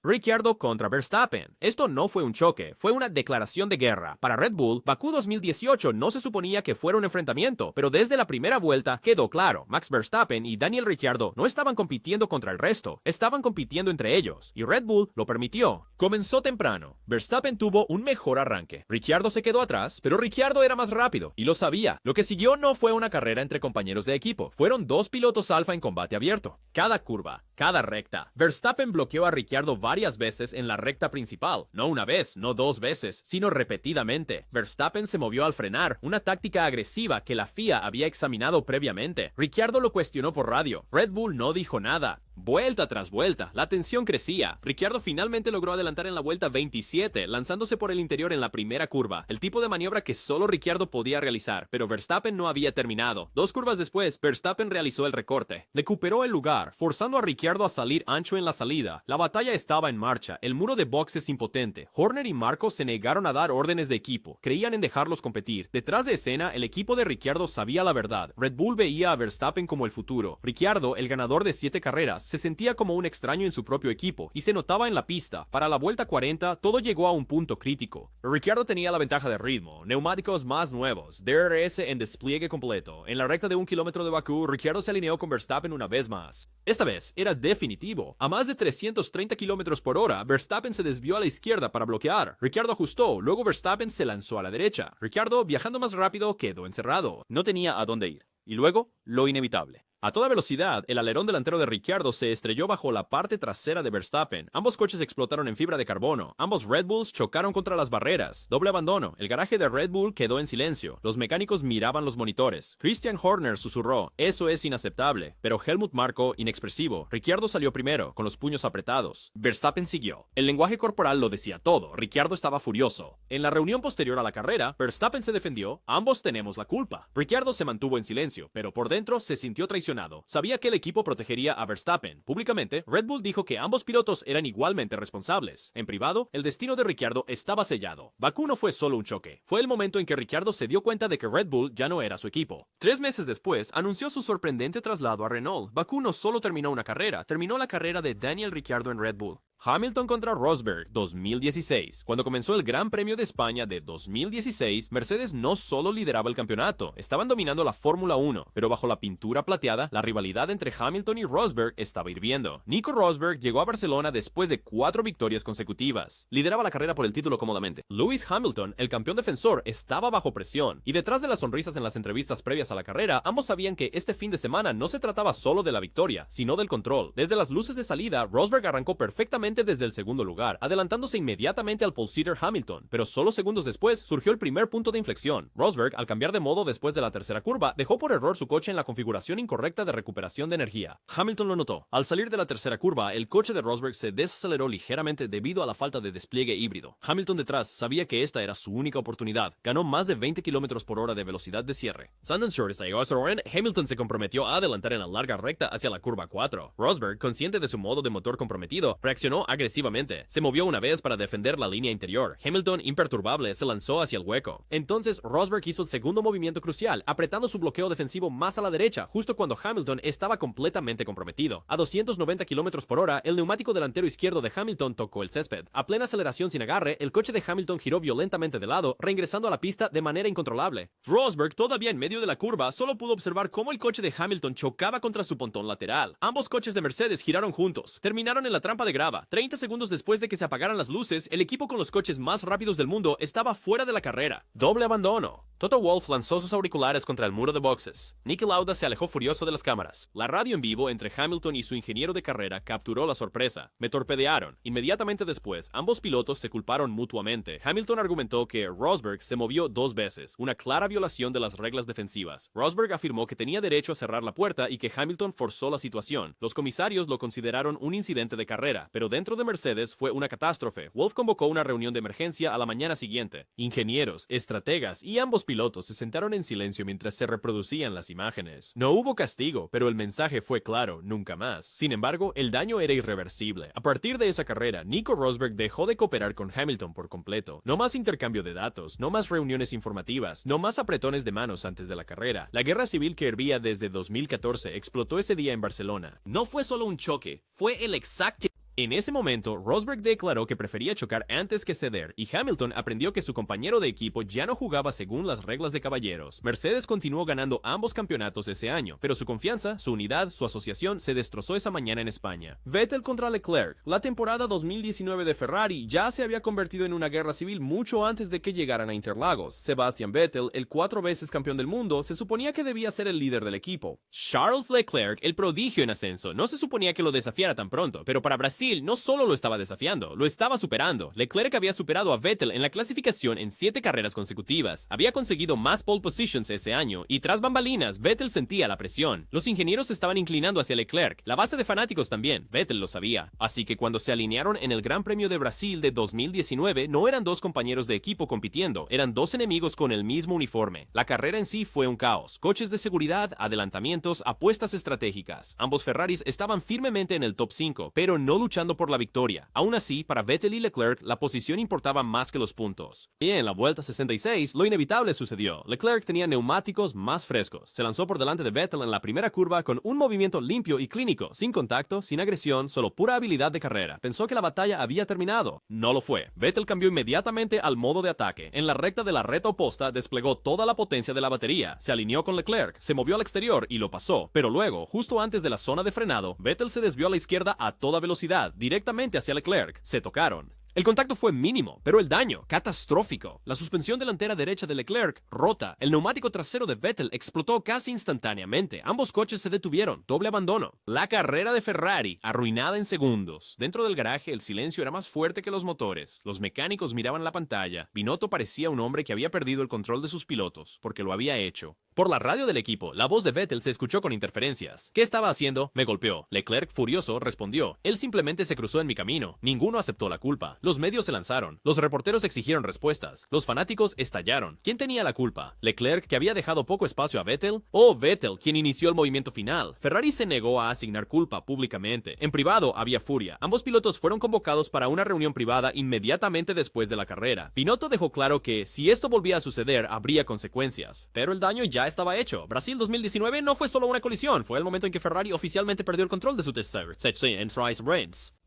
Ricciardo contra Verstappen. Esto no fue un choque, fue una declaración de guerra. Para Red Bull, Bakú 2018 no se suponía que fuera un enfrentamiento, pero desde la primera vuelta quedó claro, Max Verstappen y Daniel Ricciardo no estaban compitiendo contra el resto, estaban compitiendo entre ellos, y Red Bull lo permitió. Comenzó temprano. Verstappen tuvo un mejor arranque. Ricciardo se quedó atrás, pero Ricciardo era más rápido, y lo sabía. Lo que siguió no fue una carrera entre compañeros de equipo, fueron dos pilotos alfa en combate abierto. Cada curva, cada recta, Verstappen bloqueó a Ricciardo varias veces en la recta principal, no una vez, no dos veces, sino repetidamente. Verstappen se movió al frenar, una táctica agresiva que la FIA había examinado previamente. Ricciardo lo cuestionó por radio. Red Bull no dijo nada. Vuelta tras vuelta, la tensión crecía. Ricciardo finalmente logró adelantar en la vuelta 27, lanzándose por el interior en la primera curva, el tipo de maniobra que solo Ricciardo podía realizar, pero Verstappen no había terminado. Dos curvas después, Verstappen realizó el recorte. Recuperó el lugar, forzando a Ricciardo a salir ancho en la salida. La batalla estaba en marcha, el muro de boxes impotente. Horner y Marco se negaron a dar órdenes de equipo, creían en dejarlos competir. Detrás de escena, el equipo de Ricciardo sabía la verdad. Red Bull veía a Verstappen como el futuro. Ricciardo, el ganador de 7 carreras, se sentía como un extraño en su propio equipo, y se notaba en la pista. Para la vuelta 40, todo llegó a un punto crítico. Ricciardo tenía la ventaja de ritmo, neumáticos más nuevos, DRS en despliegue completo. En la recta de 1 kilómetro de Bakú, Ricciardo se alineó con Verstappen una vez más. Esta vez era definitivo. A más de 330 kilómetros por hora, Verstappen se desvió a la izquierda para bloquear. Ricciardo ajustó, luego Verstappen se lanzó a la derecha. Ricciardo, viajando más rápido, quedó encerrado. No tenía a dónde ir. Y luego, lo inevitable. A toda velocidad, el alerón delantero de Ricciardo se estrelló bajo la parte trasera de Verstappen. Ambos coches explotaron en fibra de carbono. Ambos Red Bulls chocaron contra las barreras. Doble abandono. El garaje de Red Bull quedó en silencio. Los mecánicos miraban los monitores. Christian Horner susurró, eso es inaceptable. Pero Helmut Marko, inexpresivo. Ricciardo salió primero, con los puños apretados. Verstappen siguió. El lenguaje corporal lo decía todo. Ricciardo estaba furioso. En la reunión posterior a la carrera, Verstappen se defendió. Ambos tenemos la culpa. Ricciardo se mantuvo en silencio, pero por dentro se sintió traicionado. Sabía que el equipo protegería a Verstappen. Públicamente, Red Bull dijo que ambos pilotos eran igualmente responsables. En privado, el destino de Ricciardo estaba sellado. Bakú no fue solo un choque. Fue el momento en que Ricciardo se dio cuenta de que Red Bull ya no era su equipo. 3 meses después, anunció su sorprendente traslado a Renault. Bakú no solo terminó una carrera, terminó la carrera de Daniel Ricciardo en Red Bull. Hamilton contra Rosberg 2016. Cuando comenzó el Gran Premio de España de 2016, Mercedes no solo lideraba el campeonato, estaban dominando la Fórmula 1, pero bajo la pintura plateada, la rivalidad entre Hamilton y Rosberg estaba hirviendo. Nico Rosberg llegó a Barcelona después de 4 victorias consecutivas. Lideraba la carrera por el título cómodamente. Lewis Hamilton, el campeón defensor, estaba bajo presión, y detrás de las sonrisas en las entrevistas previas a la carrera, ambos sabían que este fin de semana no se trataba solo de la victoria, sino del control. Desde las luces de salida, Rosberg arrancó perfectamente desde el segundo lugar, adelantándose inmediatamente al pole-sitter Hamilton, pero solo segundos después surgió el primer punto de inflexión. Rosberg, al cambiar de modo después de la tercera curva, dejó por error su coche en la configuración incorrecta de recuperación de energía. Hamilton lo notó. Al salir de la tercera curva, el coche de Rosberg se desaceleró ligeramente debido a la falta de despliegue híbrido. Hamilton detrás sabía que esta era su única oportunidad. Ganó más de 20 km por hora de velocidad de cierre. Sandon Short llegó a Soren, Hamilton se comprometió a adelantar en la larga recta hacia la curva 4. Rosberg, consciente de su modo de motor comprometido, reaccionó agresivamente. Se movió una vez para defender la línea interior. Hamilton, imperturbable, se lanzó hacia el hueco. Entonces Rosberg hizo el segundo movimiento crucial, apretando su bloqueo defensivo más a la derecha, justo cuando Hamilton estaba completamente comprometido. A 290 km por hora, el neumático delantero izquierdo de Hamilton tocó el césped. A plena aceleración sin agarre, el coche de Hamilton giró violentamente de lado, reingresando a la pista de manera incontrolable. Rosberg, todavía en medio de la curva, solo pudo observar cómo el coche de Hamilton chocaba contra su pontón lateral. Ambos coches de Mercedes giraron juntos. Terminaron en la trampa de grava. 30 segundos después de que se apagaran las luces, el equipo con los coches más rápidos del mundo estaba fuera de la carrera. Doble abandono. Toto Wolff lanzó sus auriculares contra el muro de boxes. Niki Lauda se alejó furioso de las cámaras. La radio en vivo entre Hamilton y su ingeniero de carrera capturó la sorpresa. Me torpedearon. Inmediatamente después, ambos pilotos se culparon mutuamente. Hamilton argumentó que Rosberg se movió 2 veces, una clara violación de las reglas defensivas. Rosberg afirmó que tenía derecho a cerrar la puerta y que Hamilton forzó la situación. Los comisarios lo consideraron un incidente de carrera, pero dentro de Mercedes fue una catástrofe. Wolff convocó una reunión de emergencia a la mañana siguiente. Ingenieros, estrategas y ambos pilotos se sentaron en silencio mientras se reproducían las imágenes. No hubo castigo, pero el mensaje fue claro, nunca más. Sin embargo, el daño era irreversible. A partir de esa carrera, Nico Rosberg dejó de cooperar con Hamilton por completo. No más intercambio de datos, no más reuniones informativas, no más apretones de manos antes de la carrera. La guerra civil que hervía desde 2014 explotó ese día en Barcelona. No fue solo un choque, fue el exacto En ese momento, Rosberg declaró que prefería chocar antes que ceder, y Hamilton aprendió que su compañero de equipo ya no jugaba según las reglas de caballeros. Mercedes continuó ganando ambos campeonatos ese año, pero su confianza, su unidad, su asociación se destrozó esa mañana en España. Vettel contra Leclerc. La temporada 2019 de Ferrari ya se había convertido en una guerra civil mucho antes de que llegaran a Interlagos. Sebastian Vettel, el 4 veces campeón del mundo, se suponía que debía ser el líder del equipo. Charles Leclerc, el prodigio en ascenso, no se suponía que lo desafiara tan pronto, pero para Brasil no solo lo estaba desafiando, lo estaba superando. Leclerc había superado a Vettel en la clasificación en 7 carreras consecutivas, había conseguido más pole positions ese año, y tras bambalinas, Vettel sentía la presión. Los ingenieros se estaban inclinando hacia Leclerc, la base de fanáticos también, Vettel lo sabía. Así que cuando se alinearon en el Gran Premio de Brasil de 2019, no eran dos compañeros de equipo compitiendo, eran dos enemigos con el mismo uniforme. La carrera en sí fue un caos, coches de seguridad, adelantamientos, apuestas estratégicas. Ambos Ferraris estaban firmemente en el top 5, pero no luchando por la victoria. Aún así, para Vettel y Leclerc, la posición importaba más que los puntos. Y en la vuelta 66, lo inevitable sucedió. Leclerc tenía neumáticos más frescos. Se lanzó por delante de Vettel en la primera curva con un movimiento limpio y clínico, sin contacto, sin agresión, solo pura habilidad de carrera. Pensó que la batalla había terminado. No lo fue. Vettel cambió inmediatamente al modo de ataque. En la recta de la reta oposta, desplegó toda la potencia de la batería. Se alineó con Leclerc, se movió al exterior y lo pasó. Pero luego, justo antes de la zona de frenado, Vettel se desvió a la izquierda a toda velocidad, directamente hacia Leclerc. Se tocaron. El contacto fue mínimo, pero el daño, catastrófico. La suspensión delantera derecha de Leclerc, rota. El neumático trasero de Vettel explotó casi instantáneamente. Ambos coches se detuvieron, doble abandono. La carrera de Ferrari, arruinada en segundos. Dentro del garaje, el silencio era más fuerte que los motores. Los mecánicos miraban la pantalla. Binotto parecía un hombre que había perdido el control de sus pilotos, porque lo había hecho. Por la radio del equipo, la voz de Vettel se escuchó con interferencias. ¿Qué estaba haciendo? Me golpeó. Leclerc, furioso, respondió. Él simplemente se cruzó en mi camino. Ninguno aceptó la culpa. Los medios se lanzaron. Los reporteros exigieron respuestas. Los fanáticos estallaron. ¿Quién tenía la culpa? ¿Leclerc, que había dejado poco espacio a Vettel? ¿O Vettel, quien inició el movimiento final? Ferrari se negó a asignar culpa públicamente. En privado había furia. Ambos pilotos fueron convocados para una reunión privada inmediatamente después de la carrera. Binotto dejó claro que, si esto volvía a suceder, habría consecuencias. Pero el daño ya estaba hecho. Brasil 2019 no fue solo una colisión, fue el momento en que Ferrari oficialmente perdió el control de su tercer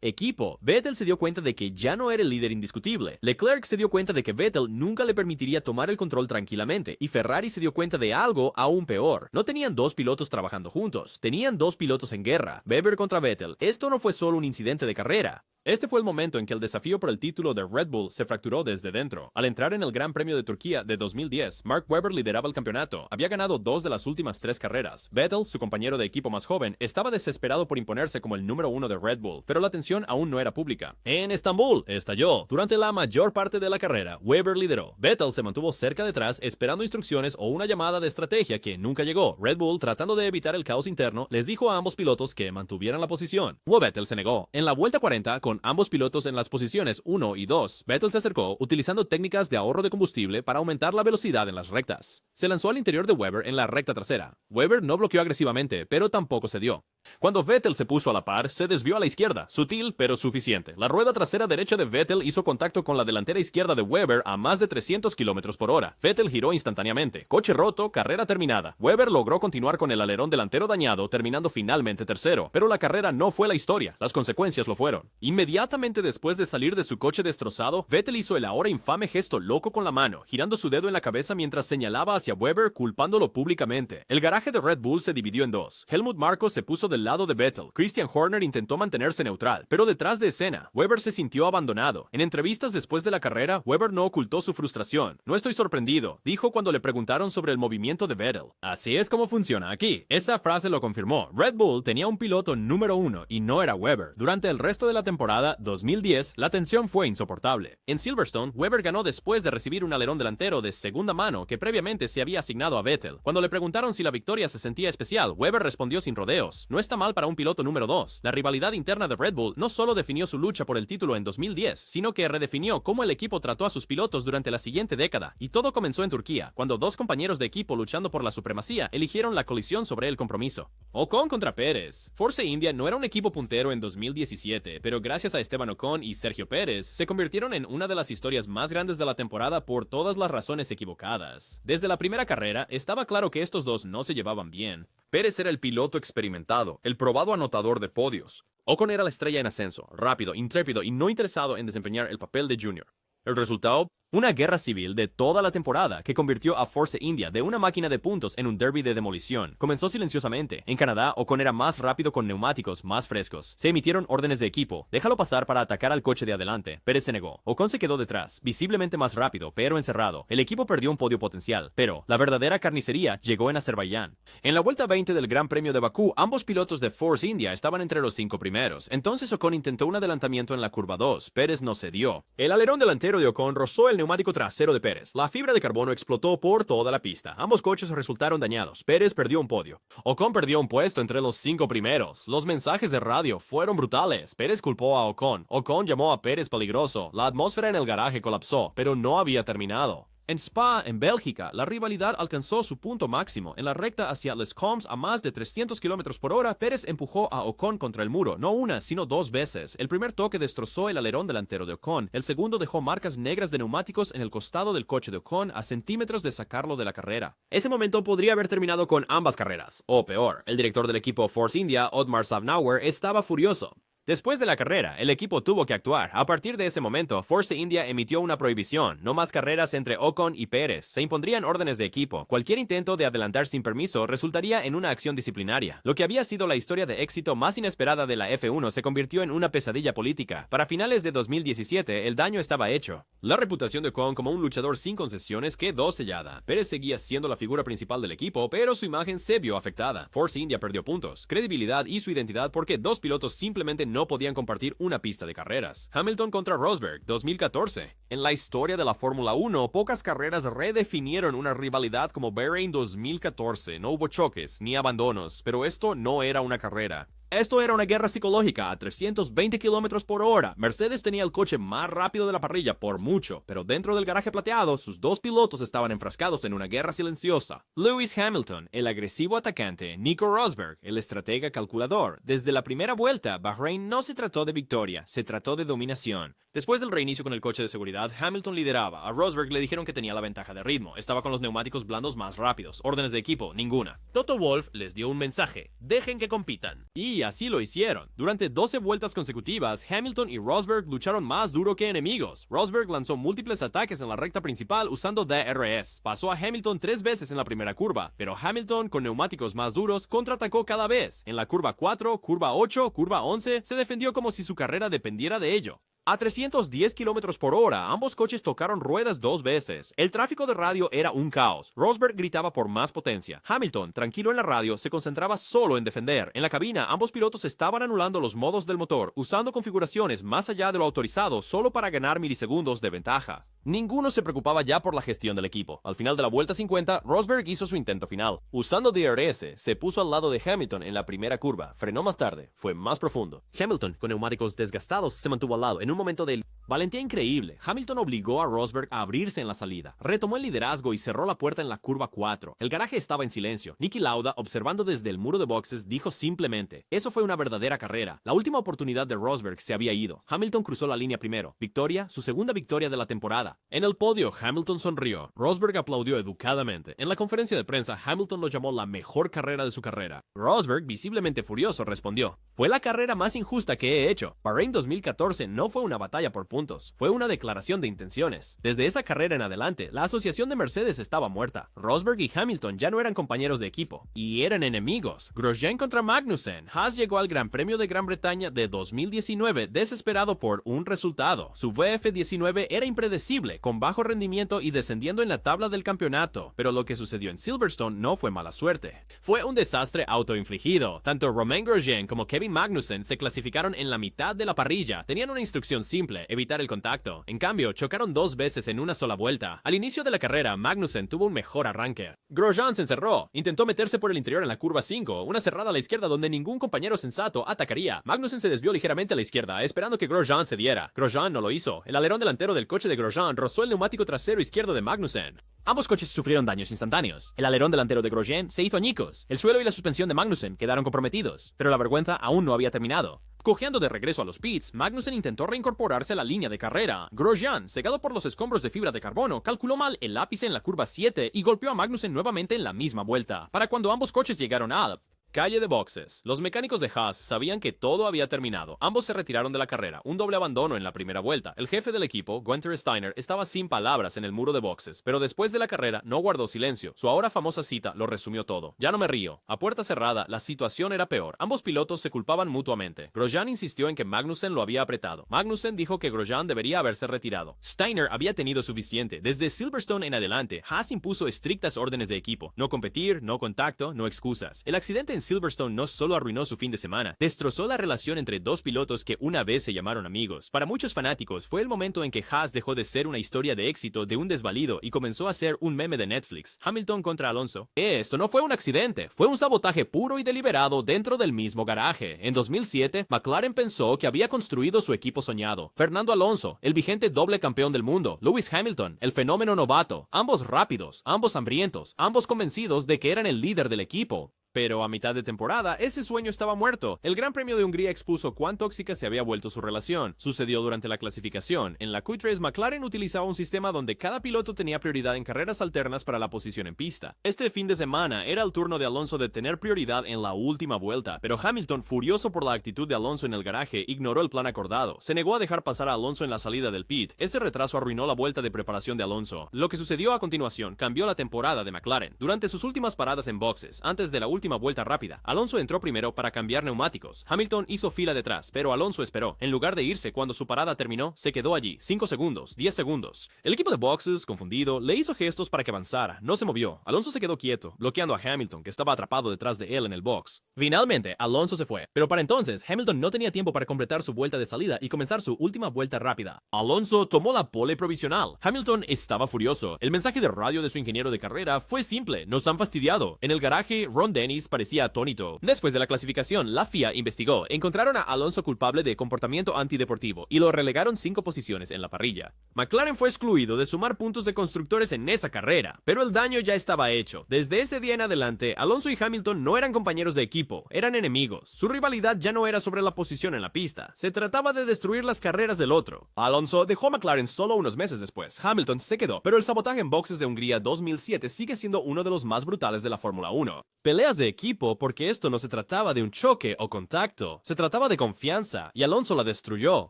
equipo. Vettel se dio cuenta de que ya no era el líder indiscutible. Leclerc se dio cuenta de que Vettel nunca le permitiría tomar el control tranquilamente, y Ferrari se dio cuenta de algo aún peor. No tenían dos pilotos trabajando juntos, tenían dos pilotos en guerra, Webber contra Vettel. Esto no fue solo un incidente de carrera. Este fue el momento en que el desafío por el título de Red Bull se fracturó desde dentro. Al entrar en el Gran Premio de Turquía de 2010, Mark Webber lideraba el campeonato. Había ganado 2 de las últimas 3 carreras. Vettel, su compañero de equipo más joven, estaba desesperado por imponerse como el número 1 de Red Bull, pero la tensión aún no era pública. En Estambul, estalló. Durante la mayor parte de la carrera, Webber lideró. Vettel se mantuvo cerca detrás, esperando instrucciones o una llamada de estrategia que nunca llegó. Red Bull, tratando de evitar el caos interno, les dijo a ambos pilotos que mantuvieran la posición. Vettel se negó. En la vuelta 40, con ambos pilotos en las posiciones 1 y 2, Vettel se acercó utilizando técnicas de ahorro de combustible para aumentar la velocidad en las rectas. Se lanzó al interior de Webber en la recta trasera. Webber no bloqueó agresivamente, pero tampoco cedió. Cuando Vettel se puso a la par, se desvió a la izquierda, sutil pero suficiente. La rueda trasera derecha de Vettel hizo contacto con la delantera izquierda de Webber a más de 300 km por hora. Vettel giró instantáneamente. Coche roto, carrera terminada. Webber logró continuar con el alerón delantero dañado, terminando finalmente tercero. Pero la carrera no fue la historia, las consecuencias lo fueron. Inmediatamente después de salir de su coche destrozado, Vettel hizo el ahora infame gesto loco con la mano, girando su dedo en la cabeza mientras señalaba hacia Webber, culpándolo públicamente. El garaje de Red Bull se dividió en dos. Helmut Marko se puso del lado de Vettel. Christian Horner intentó mantenerse neutral, pero detrás de escena, Webber se sintió abandonado. En entrevistas después de la carrera, Webber no ocultó su frustración. No estoy sorprendido, dijo cuando le preguntaron sobre el movimiento de Vettel. Así es como funciona aquí. Esa frase lo confirmó. Red Bull tenía un piloto número 1 y no era Webber. Durante el resto de la temporada 2010, la tensión fue insoportable. En Silverstone, Webber ganó después de recibir un alerón delantero de segunda mano que previamente se había asignado a Vettel. Cuando le preguntaron si la victoria se sentía especial, Webber respondió sin rodeos. No está mal para un piloto número 2. La rivalidad interna de Red Bull no solo definió su lucha por el título en 2010, sino que redefinió cómo el equipo trató a sus pilotos durante la siguiente década. Y todo comenzó en Turquía, cuando dos compañeros de equipo luchando por la supremacía eligieron la colisión sobre el compromiso. Ocon contra Pérez. Force India no era un equipo puntero en 2017, pero gracias a Esteban Ocon y Sergio Pérez, se convirtieron en una de las historias más grandes de la temporada por todas las razones equivocadas. Desde la primera carrera, estaba claro que estos dos no se llevaban bien. Pérez era el piloto experimentado, el probado anotador de podios. Ocon era la estrella en ascenso, rápido, intrépido y no interesado en desempeñar el papel de junior. El resultado, una guerra civil de toda la temporada que convirtió a Force India de una máquina de puntos en un derby de demolición. Comenzó silenciosamente. En Canadá, Ocon era más rápido con neumáticos más frescos. Se emitieron órdenes de equipo. Déjalo pasar para atacar al coche de adelante. Pérez se negó. Ocon se quedó detrás, visiblemente más rápido, pero encerrado. El equipo perdió un podio potencial, pero la verdadera carnicería llegó en Azerbaiyán. En la vuelta 20 del Gran Premio de Bakú, ambos pilotos de Force India estaban entre los 5 primeros. Entonces Ocon intentó un adelantamiento en la curva 2. Pérez no cedió. El alerón delantero de Ocon rozó el neumático trasero de Pérez. La fibra de carbono explotó por toda la pista. Ambos coches resultaron dañados. Pérez perdió un podio. Ocon perdió un puesto entre los 5 primeros. Los mensajes de radio fueron brutales. Pérez culpó a Ocon. Ocon llamó a Pérez peligroso. La atmósfera en el garaje colapsó, pero no había terminado. En Spa, en Bélgica, la rivalidad alcanzó su punto máximo. En la recta hacia Les Combes a más de 300 km por hora, Pérez empujó a Ocon contra el muro, no una, sino 2 veces. El primer toque destrozó el alerón delantero de Ocon, el segundo dejó marcas negras de neumáticos en el costado del coche de Ocon a centímetros de sacarlo de la carrera. Ese momento podría haber terminado con ambas carreras, o peor. El director del equipo Force India, Otmar Szafnauer, estaba furioso. Después de la carrera, el equipo tuvo que actuar. A partir de ese momento, Force India emitió una prohibición. No más carreras entre Ocon y Pérez. Se impondrían órdenes de equipo. Cualquier intento de adelantar sin permiso resultaría en una acción disciplinaria. Lo que había sido la historia de éxito más inesperada de la F1 se convirtió en una pesadilla política. Para finales de 2017, el daño estaba hecho. La reputación de Ocon como un luchador sin concesiones quedó sellada. Pérez seguía siendo la figura principal del equipo, pero su imagen se vio afectada. Force India perdió puntos, credibilidad y su identidad porque dos pilotos simplemente no podían compartir una pista de carreras. Hamilton contra Rosberg, 2014. En la historia de la Fórmula 1, pocas carreras redefinieron una rivalidad como Bahrein 2014. No hubo choques ni abandonos, pero esto no era una carrera. Esto era una guerra psicológica a 320 km por hora. Mercedes tenía el coche más rápido de la parrilla por mucho, pero dentro del garaje plateado, sus dos pilotos estaban enfrascados en una guerra silenciosa. Lewis Hamilton, el agresivo atacante, Nico Rosberg, el estratega calculador. Desde la primera vuelta, Bahrein no se trató de victoria, se trató de dominación. Después del reinicio con el coche de seguridad, Hamilton lideraba. A Rosberg le dijeron que tenía la ventaja de ritmo. Estaba con los neumáticos blandos más rápidos. Órdenes de equipo, ninguna. Toto Wolff les dio un mensaje. Dejen que compitan. Y así lo hicieron. Durante 12 vueltas consecutivas, Hamilton y Rosberg lucharon más duro que enemigos. Rosberg lanzó múltiples ataques en la recta principal usando DRS. Pasó a Hamilton 3 veces en la primera curva, pero Hamilton, con neumáticos más duros, contraatacó cada vez. En la curva 4, curva 8, curva 11, se defendió como si su carrera dependiera de ello. A 310 km por hora, ambos coches tocaron ruedas 2 veces. El tráfico de radio era un caos. Rosberg gritaba por más potencia. Hamilton, tranquilo en la radio, se concentraba solo en defender. En la cabina, ambos pilotos estaban anulando los modos del motor, usando configuraciones más allá de lo autorizado solo para ganar milisegundos de ventaja. Ninguno se preocupaba ya por la gestión del equipo. Al final de la vuelta 50, Rosberg hizo su intento final. Usando DRS, se puso al lado de Hamilton en la primera curva. Frenó más tarde. Fue más profundo. Hamilton, con neumáticos desgastados, se mantuvo al lado. En un momento de valentía increíble, Hamilton obligó a Rosberg a abrirse en la salida. Retomó el liderazgo y cerró la puerta en la curva 4. El garaje estaba en silencio. Niki Lauda, observando desde el muro de boxes, dijo simplemente: eso fue una verdadera carrera. La última oportunidad de Rosberg se había ido. Hamilton cruzó la línea primero. Victoria, su segunda victoria de la temporada. En el podio, Hamilton sonrió. Rosberg aplaudió educadamente. En la conferencia de prensa, Hamilton lo llamó la mejor carrera de su carrera. Rosberg, visiblemente furioso, respondió: fue la carrera más injusta que he hecho. Bahrein 2014 no fue una batalla por puntos, fue una declaración de intenciones. Desde esa carrera en adelante, la asociación de Mercedes estaba muerta. Rosberg y Hamilton ya no eran compañeros de equipo, y eran enemigos. Grosjean contra Magnussen. Haas llegó al Gran Premio de Gran Bretaña de 2019 desesperado por un resultado. Su VF19 era impredecible, con bajo rendimiento y descendiendo en la tabla del campeonato, pero lo que sucedió en Silverstone no fue mala suerte. Fue un desastre autoinfligido. Tanto Romain Grosjean como Kevin Magnussen se clasificaron en la mitad de la parrilla. Tenían una instrucción simple: evitar el contacto. En cambio, chocaron 2 veces en una sola vuelta. Al inicio de la carrera, Magnussen tuvo un mejor arranque. Grosjean se encerró. Intentó meterse por el interior en la curva 5, una cerrada a la izquierda donde ningún compañero sensato atacaría. Magnussen se desvió ligeramente a la izquierda, esperando que Grosjean se diera. Grosjean no lo hizo. El alerón delantero del coche de Grosjean rozó el neumático trasero izquierdo de Magnussen. Ambos coches sufrieron daños instantáneos. El alerón delantero de Grosjean se hizo añicos. El suelo y la suspensión de Magnussen quedaron comprometidos. Pero la vergüenza aún no había terminado. Cojeando de regreso a los pits, Magnussen intentó reincorporarse a la línea de carrera. Grosjean, cegado por los escombros de fibra de carbono, calculó mal el ápice en la curva 7 y golpeó a Magnussen nuevamente en la misma vuelta. Para cuando ambos coches llegaron a Calle de boxes. Los mecánicos de Haas sabían que todo había terminado. Ambos se retiraron de la carrera, un doble abandono en la primera vuelta. El jefe del equipo, Gunther Steiner, estaba sin palabras en el muro de boxes, pero después de la carrera no guardó silencio. Su ahora famosa cita lo resumió todo. Ya no me río. A puerta cerrada, la situación era peor. Ambos pilotos se culpaban mutuamente. Grosjean insistió en que Magnussen lo había apretado. Magnussen dijo que Grosjean debería haberse retirado. Steiner había tenido suficiente. Desde Silverstone en adelante, Haas impuso estrictas órdenes de equipo. No competir, no contacto, no excusas. El accidente en Silverstone no solo arruinó su fin de semana, destrozó la relación entre dos pilotos que una vez se llamaron amigos. Para muchos fanáticos, fue el momento en que Haas dejó de ser una historia de éxito de un desvalido y comenzó a ser un meme de Netflix. Hamilton contra Alonso. Esto no fue un accidente, fue un sabotaje puro y deliberado dentro del mismo garaje. En 2007, McLaren pensó que había construido su equipo soñado. Fernando Alonso, el vigente doble campeón del mundo. Lewis Hamilton, el fenómeno novato. Ambos rápidos, ambos hambrientos, ambos convencidos de que eran el líder del equipo. Pero a mitad de temporada, ese sueño estaba muerto. El Gran Premio de Hungría expuso cuán tóxica se había vuelto su relación. Sucedió durante la clasificación. En la Q3, McLaren utilizaba un sistema donde cada piloto tenía prioridad en carreras alternas para la posición en pista. Este fin de semana era el turno de Alonso de tener prioridad en la última vuelta, pero Hamilton, furioso por la actitud de Alonso en el garaje, ignoró el plan acordado. Se negó a dejar pasar a Alonso en la salida del pit. Ese retraso arruinó la vuelta de preparación de Alonso. Lo que sucedió a continuación cambió la temporada de McLaren. Durante sus últimas paradas en boxes, antes de la última vuelta rápida, Alonso entró primero para cambiar neumáticos. Hamilton hizo fila detrás, pero Alonso esperó. En lugar de irse cuando su parada terminó, se quedó allí. 5 segundos, 10 segundos. El equipo de boxes, confundido, le hizo gestos para que avanzara. No se movió. Alonso se quedó quieto, bloqueando a Hamilton, que estaba atrapado detrás de él en el box. Finalmente, Alonso se fue, pero para entonces, Hamilton no tenía tiempo para completar su vuelta de salida y comenzar su última vuelta rápida. Alonso tomó la pole provisional. Hamilton estaba furioso. El mensaje de radio de su ingeniero de carrera fue simple: nos han fastidiado. En el garaje, Ron Dennis parecía atónito. Después de la clasificación, la FIA investigó. Encontraron a Alonso culpable de comportamiento antideportivo y lo relegaron 5 posiciones en la parrilla. McLaren fue excluido de sumar puntos de constructores en esa carrera, pero el daño ya estaba hecho. Desde ese día en adelante, Alonso y Hamilton no eran compañeros de equipo, eran enemigos. Su rivalidad ya no era sobre la posición en la pista, se trataba de destruir las carreras del otro. Alonso dejó a McLaren solo unos meses después. Hamilton se quedó, pero el sabotaje en boxes de Hungría 2007 sigue siendo uno de los más brutales de la Fórmula 1. Peleas de equipo, porque esto no se trataba de un choque o contacto, se trataba de confianza, y Alonso la destruyó.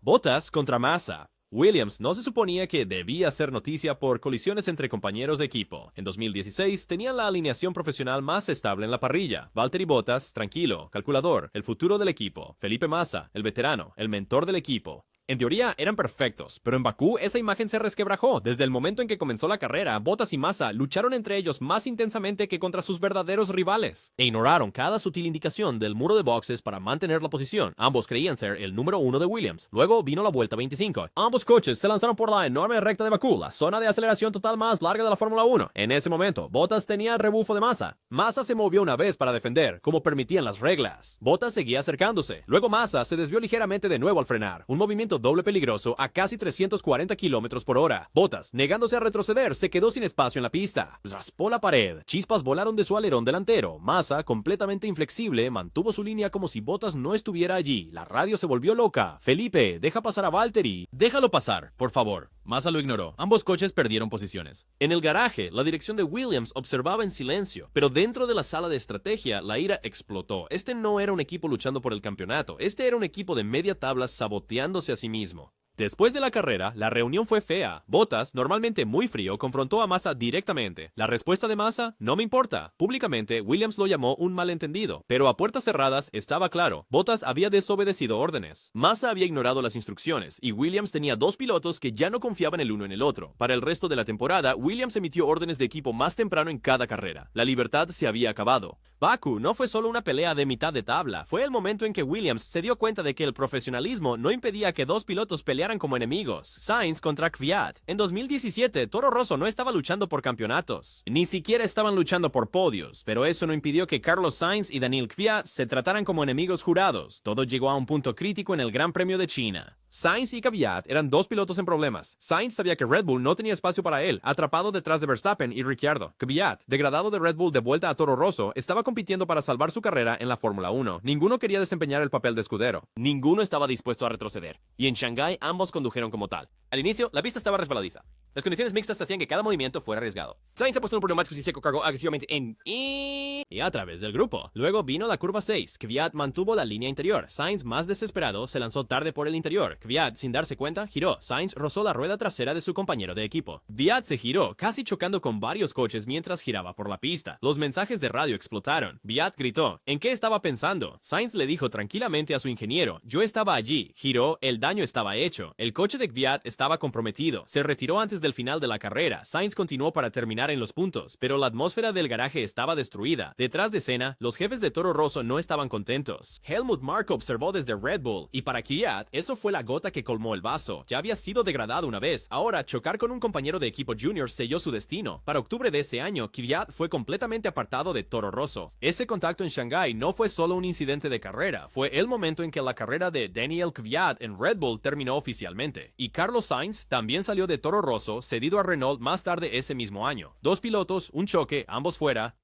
Bottas contra Massa. Williams no se suponía que debía hacer noticia por colisiones entre compañeros de equipo. En 2016 tenían la alineación profesional más estable en la parrilla. Valtteri Bottas, tranquilo, calculador, el futuro del equipo. Felipe Massa, el veterano, el mentor del equipo. En teoría eran perfectos, pero en Bakú esa imagen se resquebrajó. Desde el momento en que comenzó la carrera, Bottas y Massa lucharon entre ellos más intensamente que contra sus verdaderos rivales, e ignoraron cada sutil indicación del muro de boxes para mantener la posición. Ambos creían ser el número 1 de Williams. Luego vino la vuelta 25. Ambos coches se lanzaron por la enorme recta de Bakú, la zona de aceleración total más larga de la Fórmula 1. En ese momento, Bottas tenía el rebufo de Massa. Massa se movió una vez para defender, como permitían las reglas. Bottas seguía acercándose. Luego Massa se desvió ligeramente de nuevo al frenar. Un movimiento doble peligroso a casi 340 km por hora. Bottas, negándose a retroceder, se quedó sin espacio en la pista. Raspó la pared. Chispas volaron de su alerón delantero. Massa, completamente inflexible, mantuvo su línea como si Bottas no estuviera allí. La radio se volvió loca. Felipe, deja pasar a Valtteri. Déjalo pasar, por favor. Massa lo ignoró. Ambos coches perdieron posiciones. En el garaje, la dirección de Williams observaba en silencio, pero dentro de la sala de estrategia, la ira explotó. Este no era un equipo luchando por el campeonato. Este era un equipo de media tabla saboteándose a sí mismo. Después de la carrera, la reunión fue fea. Bottas, normalmente muy frío, confrontó a Massa directamente. La respuesta de Massa: no me importa. Públicamente, Williams lo llamó un malentendido, pero a puertas cerradas estaba claro. Bottas había desobedecido órdenes. Massa había ignorado las instrucciones, y Williams tenía dos pilotos que ya no confiaban el uno en el otro. Para el resto de la temporada, Williams emitió órdenes de equipo más temprano en cada carrera. La libertad se había acabado. Bakú no fue solo una pelea de mitad de tabla, fue el momento en que Williams se dio cuenta de que el profesionalismo no impedía que dos pilotos pelearan como enemigos. Sainz contra Kvyat. En 2017, Toro Rosso no estaba luchando por campeonatos. Ni siquiera estaban luchando por podios, pero eso no impidió que Carlos Sainz y Daniil Kvyat se trataran como enemigos jurados. Todo llegó a un punto crítico en el Gran Premio de China. Sainz y Kvyat eran dos pilotos en problemas. Sainz sabía que Red Bull no tenía espacio para él, atrapado detrás de Verstappen y Ricciardo. Kvyat, degradado de Red Bull de vuelta a Toro Rosso, estaba compitiendo para salvar su carrera en la Fórmula 1. Ninguno quería desempeñar el papel de escudero. Ninguno estaba dispuesto a retroceder. Y en Shanghái ambos condujeron como tal. Al inicio, la pista estaba resbaladiza. Las condiciones mixtas hacían que cada movimiento fuera arriesgado. Sainz apostó por neumáticos y se cargó agresivamente y a través del grupo. Luego vino la curva 6. Kvyat mantuvo la línea interior. Sainz, más desesperado, se lanzó tarde por el interior. Kvyat, sin darse cuenta, giró. Sainz rozó la rueda trasera de su compañero de equipo. Kvyat se giró, casi chocando con varios coches mientras giraba por la pista. Los mensajes de radio explotaron. Kvyat gritó: ¿en qué estaba pensando? Sainz le dijo tranquilamente a su ingeniero: yo estaba allí. Giró, el daño estaba hecho. El coche de Kvyat estaba comprometido. Se retiró antes del final de la carrera. Sainz continuó para terminar en los puntos, pero la atmósfera del garaje estaba destruida. Detrás de escena, los jefes de Toro Rosso no estaban contentos. Helmut Marko observó desde Red Bull, y para Kvyat, eso fue la gota que colmó el vaso. Ya había sido degradado una vez. Ahora, chocar con un compañero de equipo junior selló su destino. Para octubre de ese año, Kvyat fue completamente apartado de Toro Rosso. Ese contacto en Shanghái no fue solo un incidente de carrera, fue el momento en que la carrera de Daniel Kvyat en Red Bull terminó oficialmente. Y Carlos Sainz también salió de Toro Rosso, cedido a Renault más tarde ese mismo año. Dos pilotos, un choque, ambos fuera,